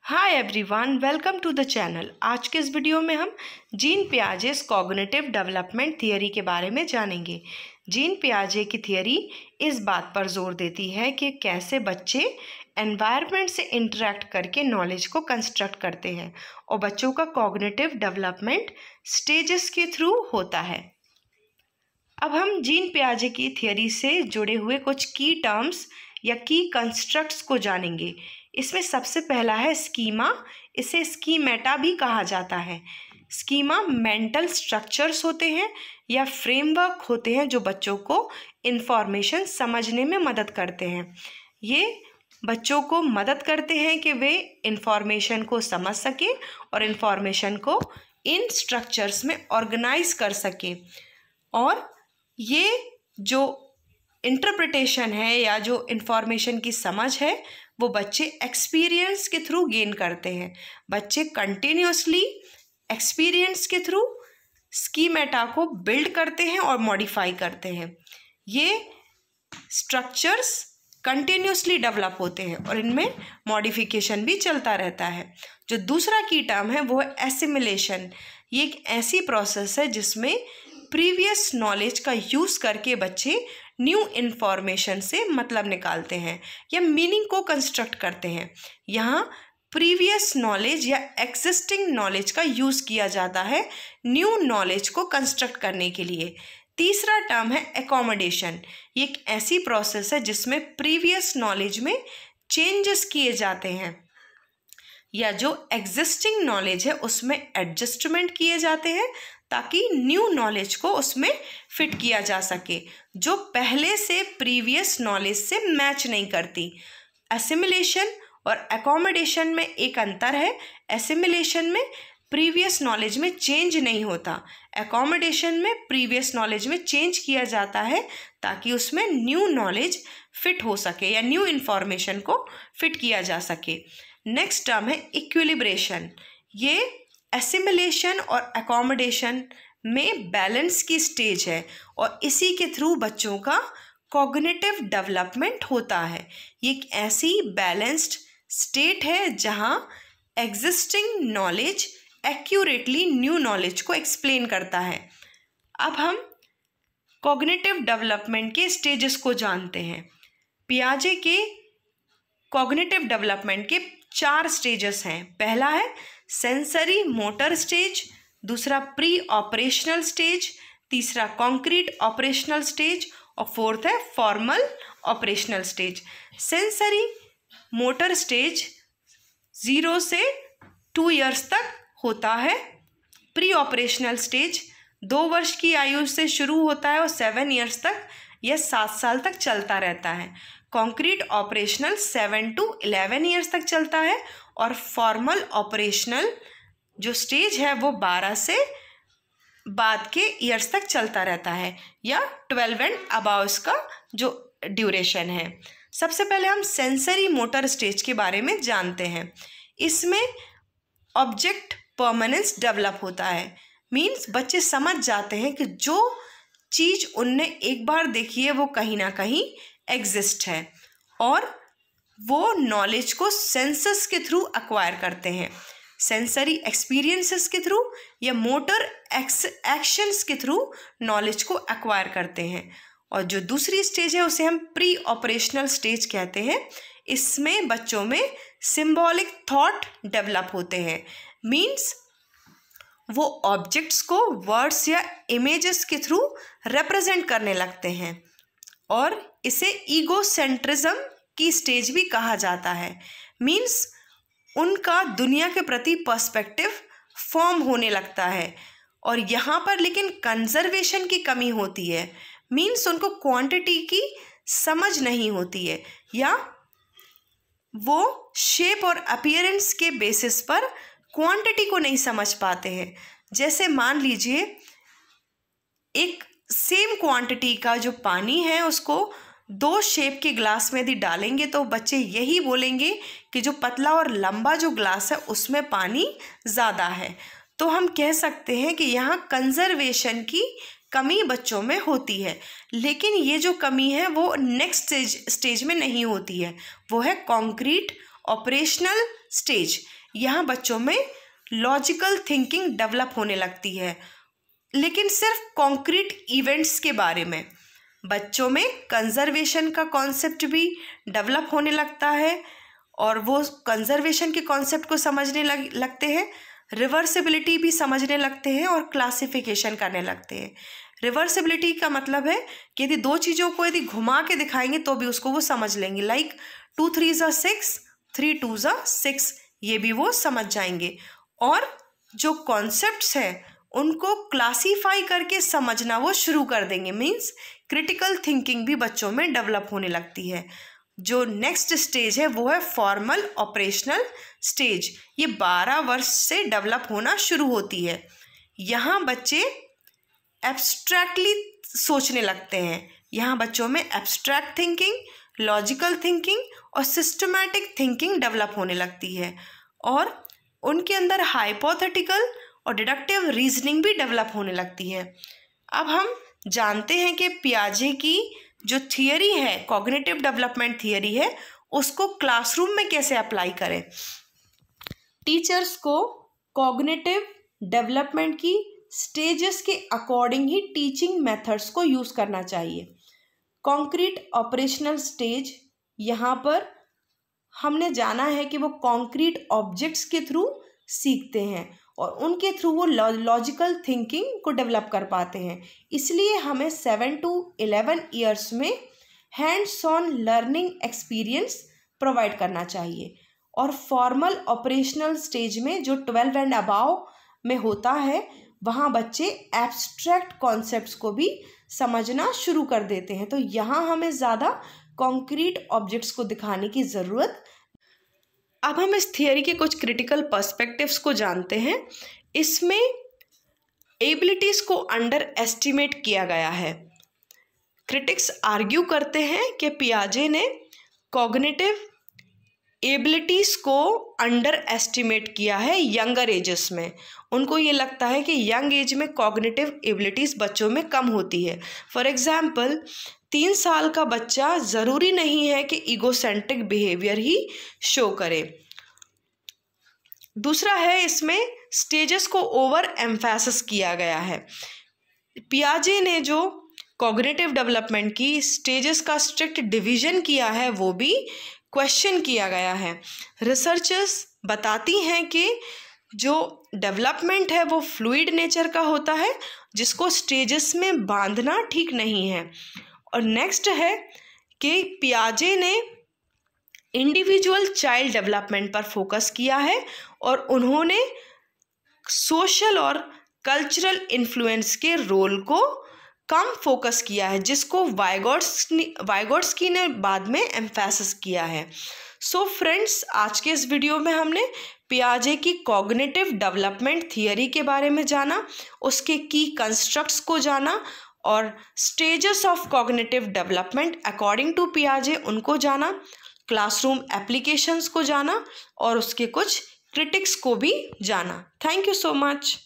Hi everyone, welcome to the channel. आज के इस वीडियो में हम Jean Piaget's cognitive development theory के बारे में जानेंगे। जीन पियाजे की थियरी इस बात पर जोर देती है कि कैसे बच्चे एनवायरनमेंट से इंटरेक्ट करके नॉलेज को कंस्ट्रक्ट करते हैं और बच्चों का कॉग्निटिव डेवलपमेंट स्टेजेस के थ्रू होता है। अब हम जीन पियाजे की थियरी से जुड़े हुए कुछ की टर्म्स या की कंस्ट्रक्ट्स को जानेंगे। इसमें सबसे पहला है स्कीमा। इसे स्कीमेटा भी कहा जाता है। स्कीमा मेंटल स्ट्रक्चर्स होते हैं या फ्रेमवर्क होते हैं जो बच्चों को इंफॉर्मेशन समझने में मदद करते हैं। ये बच्चों को मदद करते हैं कि वे इंफॉर्मेशन को समझ सकें और इंफॉर्मेशन को इन स्ट्रक्चर्स में ऑर्गेनाइज कर सकें। और ये जो इंटरप्रिटेशन है या जो इंफॉर्मेशन की समझ है वो बच्चे एक्सपीरियंस के थ्रू गेन करते हैं। बच्चे कंटिन्यूसली एक्सपीरियंस के थ्रू स्कीमेटा को बिल्ड करते हैं और मॉडिफाई करते हैं। ये स्ट्रक्चर्स कंटिन्यूसली डेवलप होते हैं और इनमें मॉडिफिकेशन भी चलता रहता है। जो दूसरा की टर्म है वो है एसिमिलेशन। ये एक ऐसी प्रोसेस है जिसमें प्रीवियस नॉलेज का यूज़ करके बच्चे न्यू इन्फॉर्मेशन से मतलब निकालते हैं या मीनिंग को कंस्ट्रक्ट करते हैं। यहाँ प्रीवियस नॉलेज या एग्जिस्टिंग नॉलेज का यूज़ किया जाता है न्यू नॉलेज को कंस्ट्रक्ट करने के लिए। तीसरा टर्म है एकोमोडेशन। ये एक ऐसी प्रोसेस है जिसमें प्रीवियस नॉलेज में चेंजेस किए जाते हैं या जो एग्जिस्टिंग नॉलेज है उसमें एडजस्टमेंट किए जाते हैं ताकि न्यू नॉलेज को उसमें फिट किया जा सके जो पहले से प्रीवियस नॉलेज से मैच नहीं करती। एसिमिलेशन और एकोमोडेशन में एक अंतर है। एसिमिलेशन में प्रीवियस नॉलेज में चेंज नहीं होता, एकोमोडेशन में प्रीवियस नॉलेज में चेंज किया जाता है ताकि उसमें न्यू नॉलेज फिट हो सके या न्यू इन्फॉर्मेशन को फिट किया जा सके। नेक्स्ट टर्म है इक्विलिब्रेशन। ये एसिमिलेशन और एकोमोडेशन में बैलेंस की स्टेज है और इसी के थ्रू बच्चों का कॉग्निटिव डेवलपमेंट होता है। ये एक ऐसी बैलेंस्ड स्टेट है जहाँ existing knowledge accurately new knowledge को एक्सप्लेन करता है। अब हम कॉग्निटिव डेवलपमेंट के स्टेजेस को जानते हैं। पियाजे के कॉग्निटिव डेवलपमेंट के 4 स्टेजेस हैं। पहला है सेंसरी मोटर स्टेज, दूसरा प्री ऑपरेशनल स्टेज, तीसरा कॉन्क्रीट ऑपरेशनल स्टेज और फोर्थ है formal operational stage. Sensory motor stage 0 से 2 इयर्स तक होता है। प्री ऑपरेशनल स्टेज 2 वर्ष की आयु से शुरू होता है और 7 इयर्स तक यह 7 साल तक चलता रहता है। कॉन्क्रीट ऑपरेशनल 7 to 11 इयर्स तक चलता है और फॉर्मल ऑपरेशनल जो स्टेज है वो 12 से बाद के इयर्स तक चलता रहता है या 12 एंड अबव इसका जो ड्यूरेशन है। सबसे पहले हम सेंसरी मोटर स्टेज के बारे में जानते हैं। इसमें ऑब्जेक्ट परमानेंस डेवलप होता है। मीन्स बच्चे समझ जाते हैं कि जो चीज़ उनने एक बार देखी है वो कहीं ना कहीं एग्जिस्ट है और वो नॉलेज को सेंसस के थ्रू एक्वायर करते हैं, सेंसरी एक्सपीरियंसेस के थ्रू या मोटर एक्शंस के थ्रू नॉलेज को एक्वायर करते हैं। और जो दूसरी स्टेज है उसे हम प्री ऑपरेशनल स्टेज कहते हैं। इसमें बच्चों में सिंबॉलिक थॉट डेवलप होते हैं। मीन्स वो ऑब्जेक्ट्स को वर्ड्स या इमेजेस के थ्रू रिप्रेजेंट करने लगते हैं और इसे ईगोसेंट्रिज्म की स्टेज भी कहा जाता है। मीन्स उनका दुनिया के प्रति पर्सपेक्टिव फॉर्म होने लगता है और यहाँ पर लेकिन कंजर्वेशन की कमी होती है। मीन्स उनको क्वांटिटी की समझ नहीं होती है या वो शेप और अपीयरेंस के बेसिस पर क्वांटिटी को नहीं समझ पाते हैं। जैसे मान लीजिए एक सेम क्वांटिटी का जो पानी है उसको 2 शेप के ग्लास में यदि डालेंगे तो बच्चे यही बोलेंगे कि जो पतला और लंबा जो ग्लास है उसमें पानी ज़्यादा है। तो हम कह सकते हैं कि यहाँ कंजर्वेशन की कमी बच्चों में होती है, लेकिन ये जो कमी है वो नेक्स्ट स्टेज में नहीं होती है, वो है कॉन्क्रीट ऑपरेशनल स्टेज। यहाँ बच्चों में लॉजिकल थिंकिंग डेवलप होने लगती है, लेकिन सिर्फ कॉन्क्रीट इवेंट्स के बारे में। बच्चों में कंजर्वेशन का कॉन्सेप्ट भी डेवलप होने लगता है और वो कंजर्वेशन के कॉन्सेप्ट को समझने लगते हैं, रिवर्सिबिलिटी भी समझने लगते हैं और क्लासिफिकेशन करने लगते हैं। रिवर्सिबिलिटी का मतलब है कि यदि दो चीज़ों को यदि घुमा के दिखाएंगे तो भी उसको वो समझ लेंगे, लाइक 2 3 6, 3 2 6, ये भी वो समझ जाएंगे। और जो कॉन्सेप्ट्स हैं उनको क्लासीफाई करके समझना वो शुरू कर देंगे, मीन्स क्रिटिकल थिंकिंग भी बच्चों में डेवलप होने लगती है। जो नेक्स्ट स्टेज है वो है फॉर्मल ऑपरेशनल स्टेज। ये 12 वर्ष से डेवलप होना शुरू होती है। यहाँ बच्चे एब्स्ट्रैक्टली सोचने लगते हैं। यहाँ बच्चों में एब्स्ट्रैक्ट थिंकिंग, लॉजिकल थिंकिंग और सिस्टमैटिक थिंकिंग डेवलप होने लगती है और उनके अंदर हाइपोथेटिकल और डिडक्टिव रीजनिंग भी डेवलप होने लगती है। अब हम जानते हैं कि पियाजे की जो थियरी है, कॉग्निटिव डेवलपमेंट थियरी है, उसको क्लासरूम में कैसे अप्लाई करें। टीचर्स को कॉग्निटिव डेवलपमेंट की स्टेजेस के अकॉर्डिंग ही टीचिंग मेथड्स को यूज़ करना चाहिए। कॉन्क्रीट ऑपरेशनल स्टेज, यहाँ पर हमने जाना है कि वो कॉन्क्रीट ऑब्जेक्ट्स के थ्रू सीखते हैं और उनके थ्रू वो लॉजिकल थिंकिंग को डेवलप कर पाते हैं। इसलिए हमें 7 to 11 ईयर्स में hands on learning experience provide करना चाहिए। और फॉर्मल ऑपरेशनल स्टेज में जो 12 एंड अबाव में होता है, वहाँ बच्चे एब्स्ट्रैक्ट कॉन्सेप्ट्स को भी समझना शुरू कर देते हैं। तो यहाँ हमें ज़्यादा कॉन्क्रीट ऑब्जेक्ट्स को दिखाने की ज़रूरत। अब हम इस थियरी के कुछ क्रिटिकल पर्सपेक्टिव्स को जानते हैं। इसमें एबिलिटीज़ को अंडर एस्टिमेट किया गया है। क्रिटिक्स आर्ग्यू करते हैं कि पियाजे ने कॉग्निटिव एबिलिटीज़ को अंडर एस्टिमेट किया है यंगर एजेस में। उनको ये लगता है कि यंग एज में कॉग्निटिव एबिलिटीज़ बच्चों में कम होती है। फॉर एग्जाम्पल, 3 साल का बच्चा ज़रूरी नहीं है कि ईगोसेंट्रिक बिहेवियर ही शो करे। दूसरा है, इसमें स्टेजेस को ओवर एम्फेसिस किया गया है। पियाजे ने जो कॉग्निटिव डेवलपमेंट की स्टेजेस का स्ट्रिक्ट डिवीजन किया है वो भी क्वेश्चन किया गया है। रिसर्चर्स बताती हैं कि जो डेवलपमेंट है वो फ्लूइड नेचर का होता है, जिसको स्टेजेस में बांधना ठीक नहीं है। और नेक्स्ट है कि पियाजे ने इंडिविजुअल चाइल्ड डेवलपमेंट पर फोकस किया है और उन्होंने सोशल और कल्चरल इन्फ्लुएंस के रोल को कम फोकस किया है, जिसको वाइगोट्स्की ने बाद में एम्फेसिस किया है। सो फ्रेंड्स, आज के इस वीडियो में हमने पियाजे की कॉग्निटिव डेवलपमेंट थियरी के बारे में जाना, उसके की कंस्ट्रक्ट्स को जाना और stages of cognitive development according to पियाजे उनको जाना, क्लासरूम एप्लीकेशंस को जाना और उसके कुछ क्रिटिक्स को भी जाना। Thank you so much.